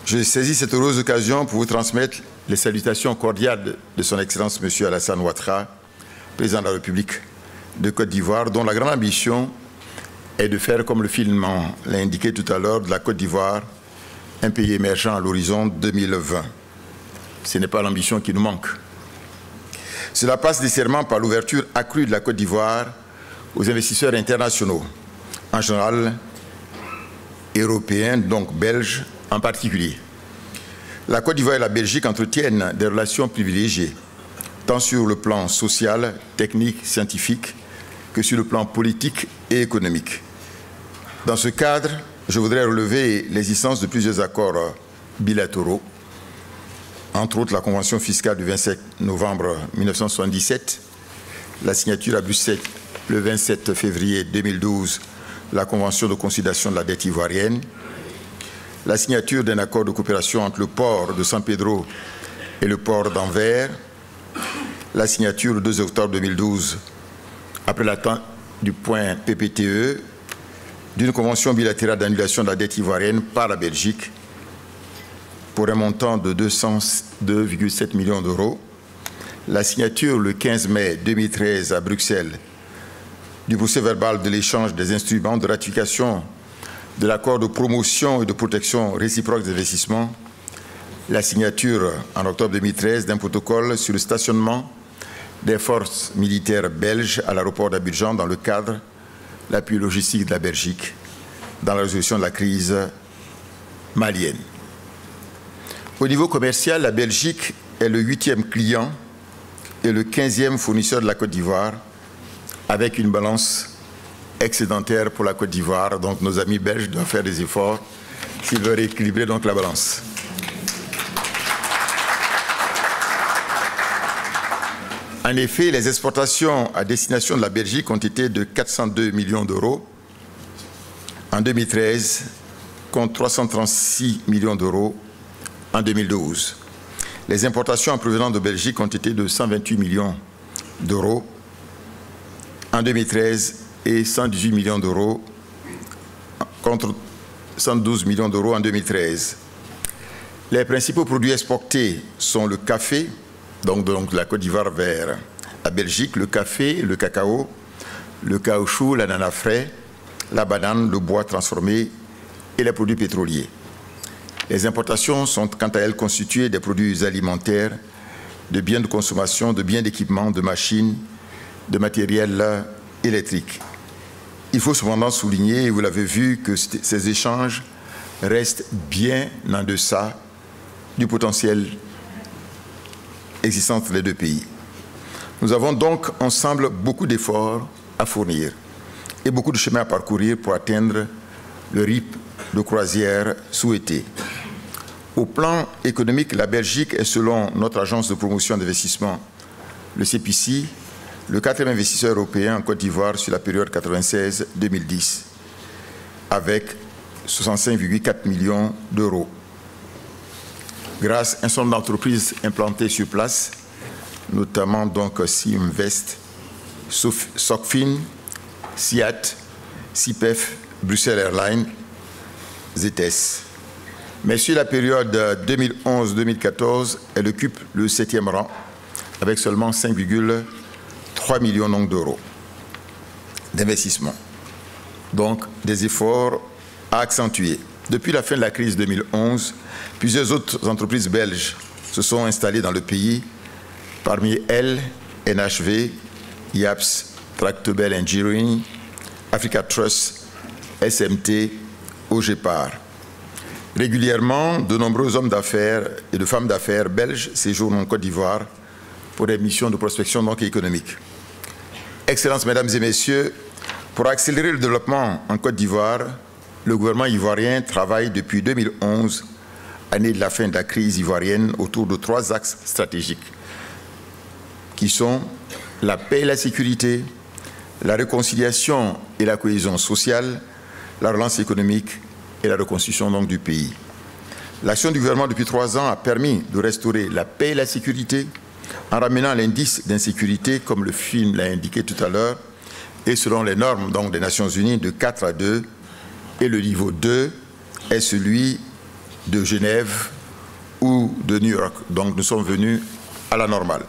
Je saisis cette heureuse occasion pour vous transmettre les salutations cordiales de son Excellence M. Alassane Ouattara, président de la République de Côte d'Ivoire, dont la grande ambition est de faire, comme le film l'a indiqué tout à l'heure, de la Côte d'Ivoire un pays émergent à l'horizon 2020. Ce n'est pas l'ambition qui nous manque. Cela passe nécessairement par l'ouverture accrue de la Côte d'Ivoire aux investisseurs internationaux, en général européens, donc belges en particulier. La Côte d'Ivoire et la Belgique entretiennent des relations privilégiées, tant sur le plan social, technique, scientifique, que sur le plan politique et économique. Dans ce cadre, je voudrais relever l'existence de plusieurs accords bilatéraux, entre autres la Convention fiscale du 27 novembre 1977, la signature à Bruxelles le 27 février 2012, la Convention de conciliation de la dette ivoirienne, la signature d'un accord de coopération entre le port de San Pedro et le port d'Anvers, la signature le 2 octobre 2012, après l'attente du point PPTE, d'une convention bilatérale d'annulation de la dette ivoirienne par la Belgique pour un montant de 202,7 millions d'euros, la signature le 15 mai 2013 à Bruxelles du procès-verbal de l'échange des instruments de ratification de l'accord de promotion et de protection réciproque des investissements, la signature en octobre 2013 d'un protocole sur le stationnement des forces militaires belges à l'aéroport d'Abidjan dans le cadre de l'appui logistique de la Belgique dans la résolution de la crise malienne. Au niveau commercial, la Belgique est le 8e client et le 15e fournisseur de la Côte d'Ivoire, avec une balance excédentaire pour la Côte d'Ivoire. Donc nos amis belges doivent faire des efforts s'ils veulent équilibrer donc la balance. En effet, les exportations à destination de la Belgique ont été de 402 millions d'euros en 2013 contre 336 millions d'euros en 2012. Les importations en provenance de Belgique ont été de 128 millions d'euros en 2013 et 118 millions d'euros contre 112 millions d'euros en 2013. Les principaux produits exportés sont le café, donc la Côte d'Ivoire vers la Belgique, le café, le cacao, le caoutchouc, l'ananas frais, la banane, le bois transformé et les produits pétroliers. Les importations sont quant à elles constituées des produits alimentaires, de biens de consommation, de biens d'équipement, de machines, de matériel électrique. Il faut cependant souligner, et vous l'avez vu, que ces échanges restent bien en deçà du potentiel existant entre les deux pays. Nous avons donc ensemble beaucoup d'efforts à fournir et beaucoup de chemin à parcourir pour atteindre le rythme de croisière souhaité. Au plan économique, la Belgique est, selon notre agence de promotion d'investissement, le CPC, le 4e investisseur européen en Côte d'Ivoire sur la période 1996-2010, avec 65,4 millions d'euros. Grâce à un certain nombre d'entreprises implantées sur place, notamment donc Simvest, Socfin, SIAT, CIPEF, Bruxelles Airlines, ZS. Mais sur la période 2011-2014, elle occupe le 7e rang, avec seulement 5,3 millions d'euros d'investissement. Donc, des efforts à accentuer. Depuis la fin de la crise 2011, plusieurs autres entreprises belges se sont installées dans le pays. Parmi elles, NHV, IAPS, Tractebel Engineering, Africa Trust, SMT, OGEPAR. Régulièrement, de nombreux hommes d'affaires et de femmes d'affaires belges séjournent en Côte d'Ivoire pour des missions de prospection donc économique. Excellences, Mesdames et Messieurs, pour accélérer le développement en Côte d'Ivoire, le gouvernement ivoirien travaille depuis 2011, année de la fin de la crise ivoirienne, autour de 3 axes stratégiques qui sont la paix et la sécurité, la réconciliation et la cohésion sociale, la relance économique et la reconstruction donc du pays. L'action du gouvernement depuis 3 ans a permis de restaurer la paix et la sécurité en ramenant l'indice d'insécurité, comme le film l'a indiqué tout à l'heure, et selon les normes donc des Nations Unies, de 4 à 2, et le niveau 2 est celui de Genève ou de New York. Donc nous sommes venus à la normale.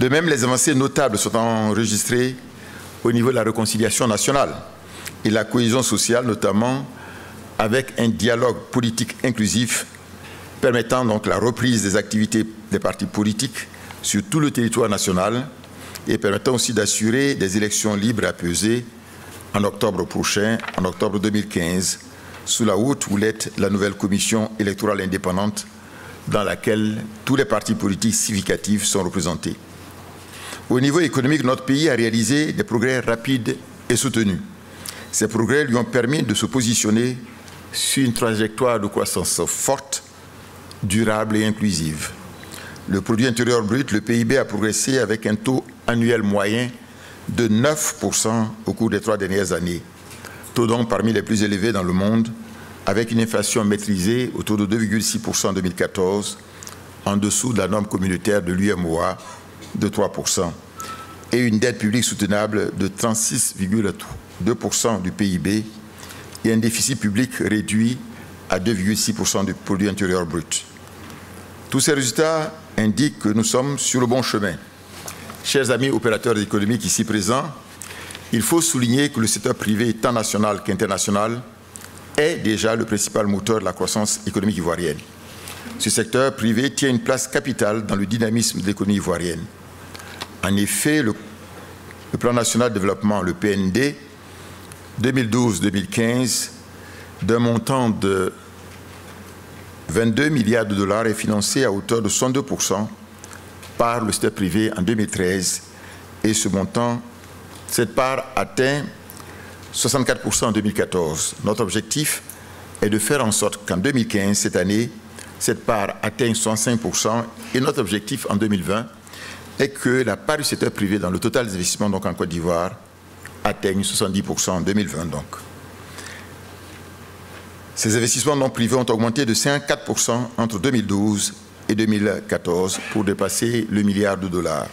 De même, les avancées notables sont enregistrées au niveau de la réconciliation nationale et la cohésion sociale, notamment avec un dialogue politique inclusif permettant donc la reprise des activités des partis politiques sur tout le territoire national et permettant aussi d'assurer des élections libres et apaisées en octobre prochain, en octobre 2015, sous la haute houlette de la nouvelle commission électorale indépendante dans laquelle tous les partis politiques significatifs sont représentés. Au niveau économique, notre pays a réalisé des progrès rapides et soutenus. Ces progrès lui ont permis de se positionner sur une trajectoire de croissance forte, durable et inclusive. Le produit intérieur brut, le PIB, a progressé avec un taux annuel moyen de 9% au cours des 3 dernières années, taux donc parmi les plus élevés dans le monde, avec une inflation maîtrisée autour de 2,6% en 2014, en dessous de la norme communautaire de l'UMOA de 3%, et une dette publique soutenable de 36,2% du PIB et un déficit public réduit à 2,6% du produit intérieur brut. Tous ces résultats indiquent que nous sommes sur le bon chemin. Chers amis opérateurs économiques ici présents, il faut souligner que le secteur privé, tant national qu'international, est déjà le principal moteur de la croissance économique ivoirienne. Ce secteur privé tient une place capitale dans le dynamisme de l'économie ivoirienne. En effet, le plan national de développement, le PND, 2012-2015, d'un montant de 22 milliards de dollars est financé à hauteur de 62% par le secteur privé en 2013 et ce montant, cette part atteint 64% en 2014. Notre objectif est de faire en sorte qu'en 2015, cette année, cette part atteigne 65% et notre objectif en 2020 est que la part du secteur privé dans le total des investissements donc en Côte d'Ivoire atteigne 70% en 2020 donc. Ces investissements non privés ont augmenté de 54% entre 2012 et 2014 pour dépasser le milliard de dollars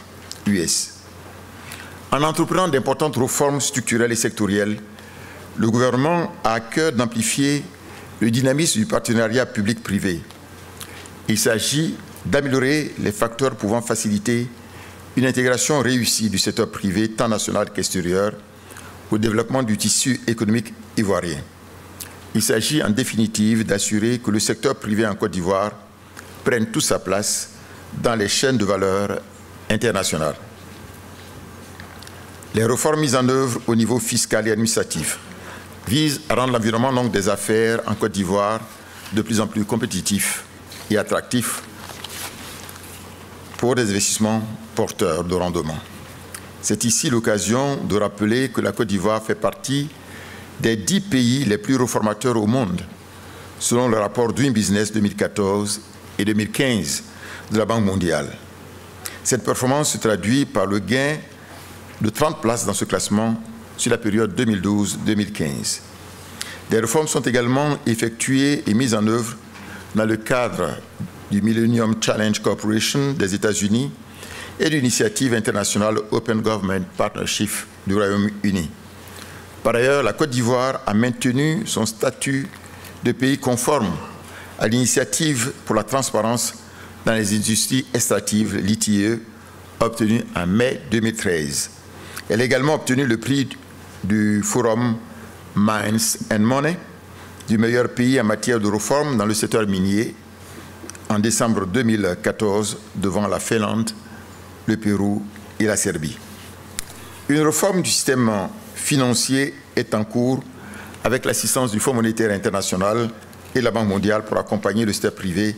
US. En entreprenant d'importantes réformes structurelles et sectorielles, le gouvernement a à cœur d'amplifier le dynamisme du partenariat public-privé. Il s'agit d'améliorer les facteurs pouvant faciliter une intégration réussie du secteur privé, tant national qu'extérieur, au développement du tissu économique ivoirien. Il s'agit en définitive d'assurer que le secteur privé en Côte d'Ivoire prenne toute sa place dans les chaînes de valeur internationales. Les réformes mises en œuvre au niveau fiscal et administratif visent à rendre l'environnement des affaires en Côte d'Ivoire de plus en plus compétitif et attractif pour des investissements porteurs de rendement. C'est ici l'occasion de rappeler que la Côte d'Ivoire fait partie des 10 pays les plus réformateurs au monde, selon le rapport Doing Business 2014 et 2015 de la Banque mondiale. Cette performance se traduit par le gain de 30 places dans ce classement sur la période 2012-2015. Des réformes sont également effectuées et mises en œuvre dans le cadre du Millennium Challenge Corporation des États-Unis et de l'initiative internationale Open Government Partnership du Royaume-Uni. Par ailleurs, la Côte d'Ivoire a maintenu son statut de pays conforme à l'initiative pour la transparence dans les industries extractives, l'ITIE, obtenue en mai 2013. Elle a également obtenu le prix du Forum Mines and Money du meilleur pays en matière de réforme dans le secteur minier en décembre 2014 devant la Finlande, le Pérou et la Serbie. Une réforme du système financier est en cours avec l'assistance du Fonds monétaire international et la Banque mondiale pour accompagner le secteur privé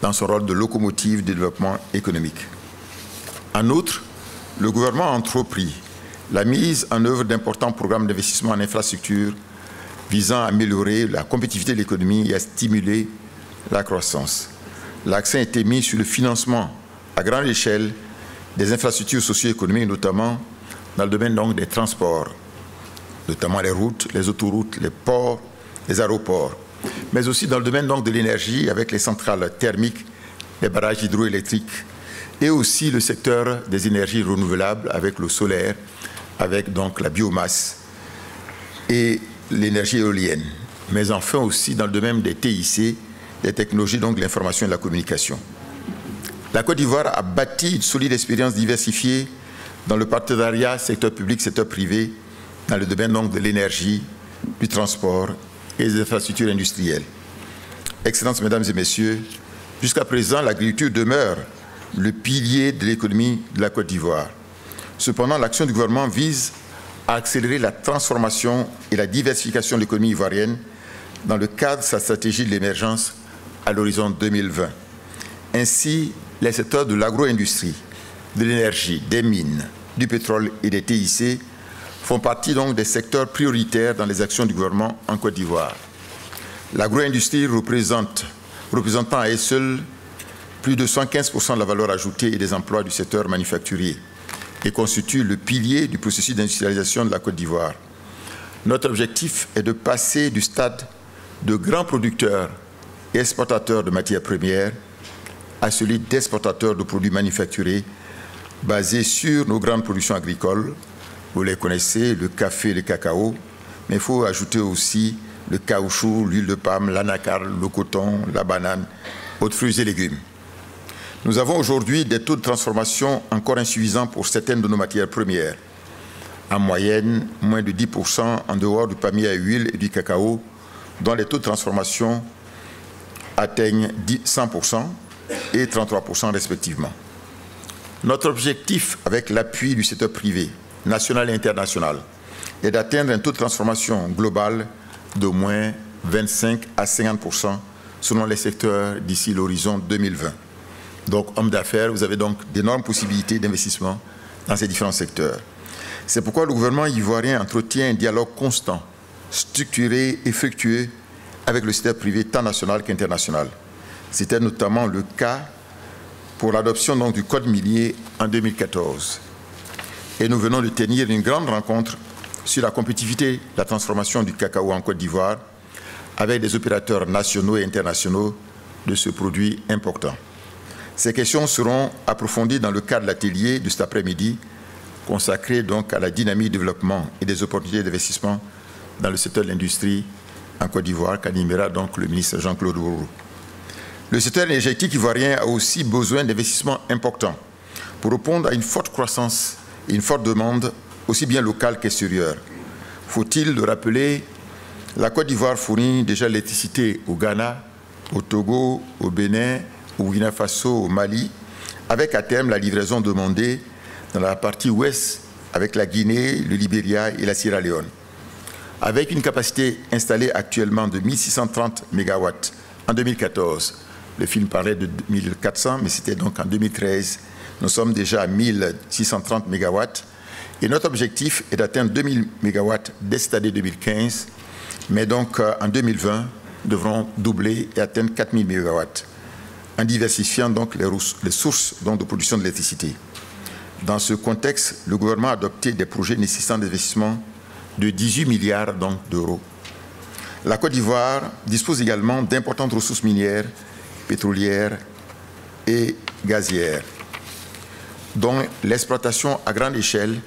dans son rôle de locomotive de développement économique. En outre, le gouvernement a entrepris la mise en œuvre d'importants programmes d'investissement en infrastructure visant à améliorer la compétitivité de l'économie et à stimuler la croissance. L'accent a été mis sur le financement à grande échelle des infrastructures socio-économiques, notamment dans le domaine donc des transports, notamment les routes, les autoroutes, les ports, les aéroports, mais aussi dans le domaine donc de l'énergie avec les centrales thermiques, les barrages hydroélectriques et aussi le secteur des énergies renouvelables avec le solaire, avec donc la biomasse et l'énergie éolienne, mais enfin aussi dans le domaine des TIC des technologies, donc de l'information et de la communication. La Côte d'Ivoire a bâti une solide expérience diversifiée dans le partenariat secteur public, secteur privé, dans le domaine donc de l'énergie, du transport et des infrastructures industrielles. Excellences, Mesdames et Messieurs, jusqu'à présent, l'agriculture demeure le pilier de l'économie de la Côte d'Ivoire. Cependant, l'action du gouvernement vise à accélérer la transformation et la diversification de l'économie ivoirienne dans le cadre de sa stratégie de l'émergence à l'horizon 2020. Ainsi, les secteurs de l'agro-industrie, de l'énergie, des mines, du pétrole et des TIC font partie donc des secteurs prioritaires dans les actions du gouvernement en Côte d'Ivoire. L'agro-industrie représentant à elle seule plus de 115% de la valeur ajoutée et des emplois du secteur manufacturier et constitue le pilier du processus d'industrialisation de la Côte d'Ivoire. Notre objectif est de passer du stade de grands producteurs et exportateurs de matières premières à celui d'exportateurs de produits manufacturés basés sur nos grandes productions agricoles. Vous les connaissez, le café, le cacao, mais il faut ajouter aussi le caoutchouc, l'huile de palme, l'anacarde, le coton, la banane, autres fruits et légumes. Nous avons aujourd'hui des taux de transformation encore insuffisants pour certaines de nos matières premières. En moyenne, moins de 10% en dehors du palmier à huile et du cacao, dont les taux de transformation atteignent 100% et 33% respectivement. Notre objectif, avec l'appui du secteur privé, national et international, est d'atteindre un taux de transformation global d'au moins 25 à 50% selon les secteurs d'ici l'horizon 2020. Donc, hommes d'affaires, vous avez donc d'énormes possibilités d'investissement dans ces différents secteurs. C'est pourquoi le gouvernement ivoirien entretient un dialogue constant, structuré et fructueux avec le secteur privé tant national qu'international. C'était notamment le cas pour l'adoption donc du Code minier en 2014. Et nous venons de tenir une grande rencontre sur la compétitivité de la transformation du cacao en Côte d'Ivoire avec des opérateurs nationaux et internationaux de ce produit important. Ces questions seront approfondies dans le cadre de l'atelier de cet après-midi consacré donc à la dynamique de développement et des opportunités d'investissement dans le secteur de l'industrie en Côte d'Ivoire qu'animera donc le ministre Jean-Claude Ourourou. Le secteur énergétique ivoirien a aussi besoin d'investissements importants pour répondre à une forte croissance et une forte demande aussi bien locale qu'extérieure. Faut-il le rappeler, la Côte d'Ivoire fournit déjà l'électricité au Ghana, au Togo, au Bénin, au Burkina Faso, au Mali, avec à terme la livraison demandée dans la partie ouest avec la Guinée, le Libéria et la Sierra Leone. Avec une capacité installée actuellement de 1630 MW en 2014, le film parlait de 1400, mais c'était donc en 2013, nous sommes déjà à 1630 MW et notre objectif est d'atteindre 2000 MW dès cette année 2015, mais donc en 2020, nous devrons doubler et atteindre 4000 MW en diversifiant donc les sources donc, de production de l'électricité. Dans ce contexte, le gouvernement a adopté des projets nécessitant des investissements de 18 milliards d'euros. La Côte d'Ivoire dispose également d'importantes ressources minières, pétrolières et gazières, dont l'exploitation à grande échelle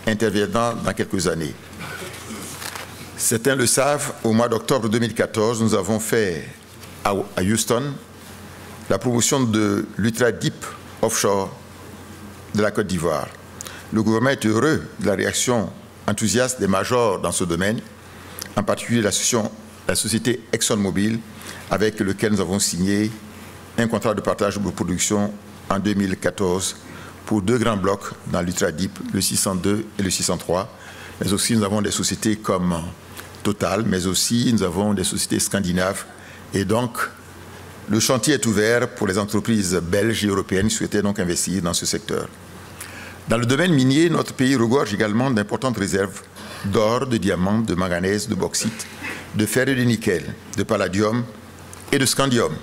interviendra dans quelques années. Certains le savent, au mois d'octobre 2014, nous avons fait à Houston la promotion de l'Ultra Deep Offshore de la Côte d'Ivoire. Le gouvernement est heureux de la réaction enthousiaste des majors dans ce domaine, en particulier la société ExxonMobil, avec laquelle nous avons signé un contrat de partage de production en 2014 pour 2 grands blocs dans l'Ultra Deep, le 602 et le 603. Mais aussi, nous avons des sociétés comme Total, mais aussi nous avons des sociétés scandinaves. Et donc, le chantier est ouvert pour les entreprises belges et européennes qui souhaitaient donc investir dans ce secteur. Dans le domaine minier, notre pays regorge également d'importantes réserves d'or, de diamants, de manganèse, de bauxite, de fer et de nickel, de palladium et de scandium.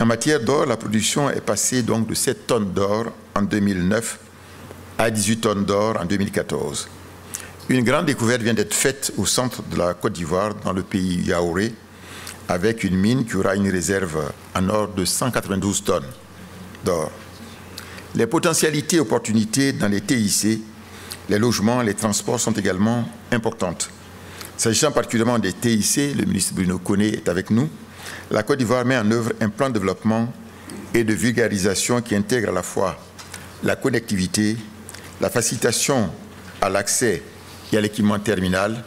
En matière d'or, la production est passée donc de 7 tonnes d'or en 2009 à 18 tonnes d'or en 2014. Une grande découverte vient d'être faite au centre de la Côte d'Ivoire, dans le pays Yaouré, avec une mine qui aura une réserve en or de 192 tonnes d'or. Les potentialités et opportunités dans les TIC, les logements, les transports sont également importantes. S'agissant particulièrement des TIC, le ministre Bruno Koné est avec nous, la Côte d'Ivoire met en œuvre un plan de développement et de vulgarisation qui intègre à la fois la connectivité, la facilitation à l'accès et à l'équipement terminal,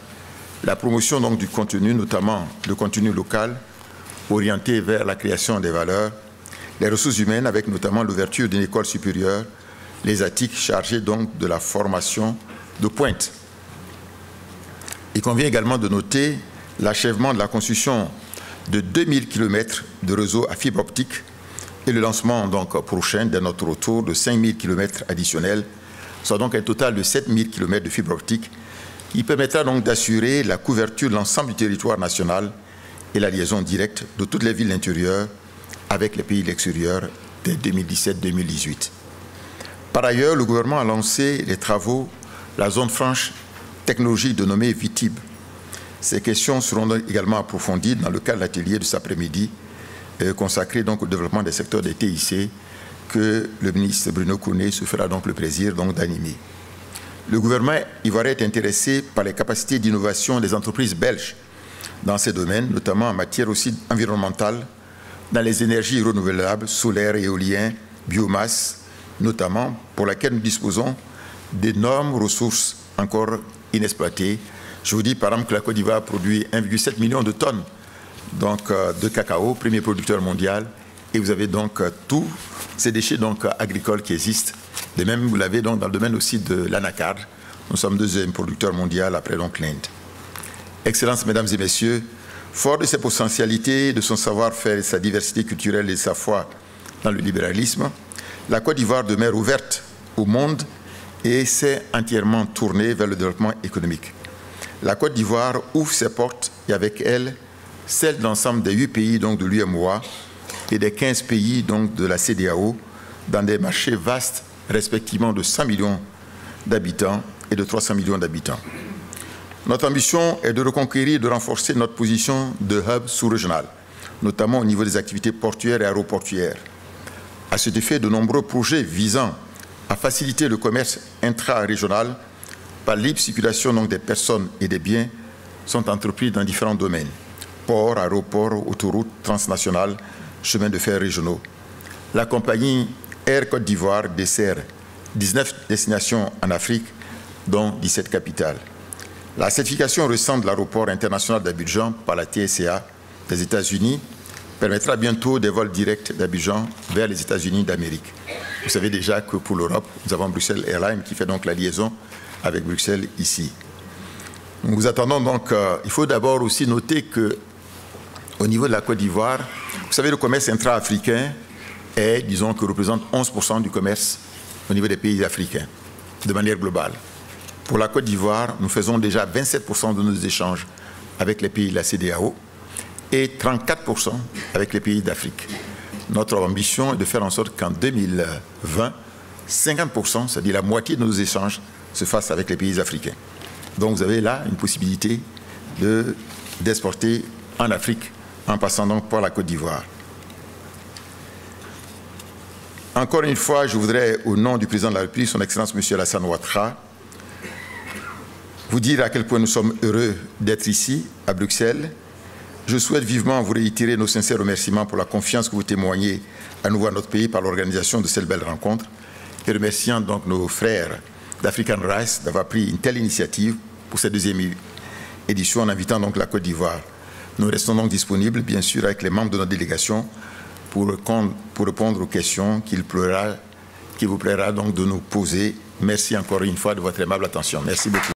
la promotion donc du contenu, notamment le contenu local, orienté vers la création des valeurs, les ressources humaines avec notamment l'ouverture d'une école supérieure, les ATIC chargés donc de la formation de pointe. Il convient également de noter l'achèvement de la construction de 2000 km de réseau à fibre optique et le lancement donc prochain de notre retour de 5000 km additionnels, soit donc un total de 7000 km de fibre optique qui permettra donc d'assurer la couverture de l'ensemble du territoire national et la liaison directe de toutes les villes intérieures avec les pays de l'extérieur dès 2017-2018. Par ailleurs, le gouvernement a lancé les travaux la zone franche technologique dénommée VITIB. Ces questions seront également approfondies dans le cadre de l'atelier de cet après-midi consacré donc au développement des secteurs des TIC que le ministre Bruno Koné se fera donc le plaisir d'animer. Le gouvernement ivoirien est intéressé par les capacités d'innovation des entreprises belges dans ces domaines, notamment en matière aussi environnementale, dans les énergies renouvelables, solaires, éoliennes, biomasse, notamment pour laquelle nous disposons d'énormes ressources encore inexploitées. Je vous dis par exemple que la Côte d'Ivoire produit 1,7 million de tonnes donc, de cacao, premier producteur mondial, et vous avez donc tous ces déchets donc, agricoles qui existent. De même, vous l'avez donc dans le domaine aussi de l'anacarde. Nous sommes deuxième producteur mondial après donc l'Inde. Excellences, mesdames et messieurs, fort de ses potentialités, de son savoir-faire, de sa diversité culturelle et de sa foi dans le libéralisme, la Côte d'Ivoire demeure ouverte au monde et s'est entièrement tournée vers le développement économique. La Côte d'Ivoire ouvre ses portes et avec elle, celle de l'ensemble des 8 pays donc, de l'UMOA et des 15 pays donc, de la CEDEAO dans des marchés vastes, respectivement de 100 millions d'habitants et de 300 millions d'habitants. Notre ambition est de reconquérir et de renforcer notre position de hub sous-régional, notamment au niveau des activités portuaires et aéroportuaires. À cet effet, de nombreux projets visant à faciliter le commerce intra-régional par libre circulation donc, des personnes et des biens sont entrepris dans différents domaines. Ports, aéroports, autoroutes transnationales, chemins de fer régionaux. La compagnie Air Côte d'Ivoire dessert 19 destinations en Afrique, dont 17 capitales. La certification récente de l'aéroport international d'Abidjan par la TSA des États-Unis permettra bientôt des vols directs d'Abidjan vers les États-Unis d'Amérique. Vous savez déjà que pour l'Europe, nous avons Bruxelles Airlines qui fait donc la liaison avec Bruxelles ici. Nous attendons donc, il faut d'abord aussi noter que au niveau de la Côte d'Ivoire, vous savez, le commerce intra-africain est, disons, que représente 11% du commerce au niveau des pays africains, de manière globale. Pour la Côte d'Ivoire, nous faisons déjà 27% de nos échanges avec les pays de la CEDEAO et 34% avec les pays d'Afrique. Notre ambition est de faire en sorte qu'en 2020, 50%, c'est-à-dire la moitié de nos échanges, se fassent avec les pays africains. Donc vous avez là une possibilité d'exporter en Afrique en passant donc par la Côte d'Ivoire. Encore une fois, je voudrais, au nom du président de la République, son Excellence M. Alassane Ouattara, vous dire à quel point nous sommes heureux d'être ici, à Bruxelles. Je souhaite vivement vous réitérer nos sincères remerciements pour la confiance que vous témoignez à nouveau à notre pays par l'organisation de cette belle rencontre, et remerciant donc nos frères d'African Rice d'avoir pris une telle initiative pour cette deuxième édition en invitant donc la Côte d'Ivoire. Nous restons donc disponibles, bien sûr, avec les membres de notre délégation pour répondre aux questions qu'il vous plaira donc de nous poser. Merci encore une fois de votre aimable attention. Merci beaucoup.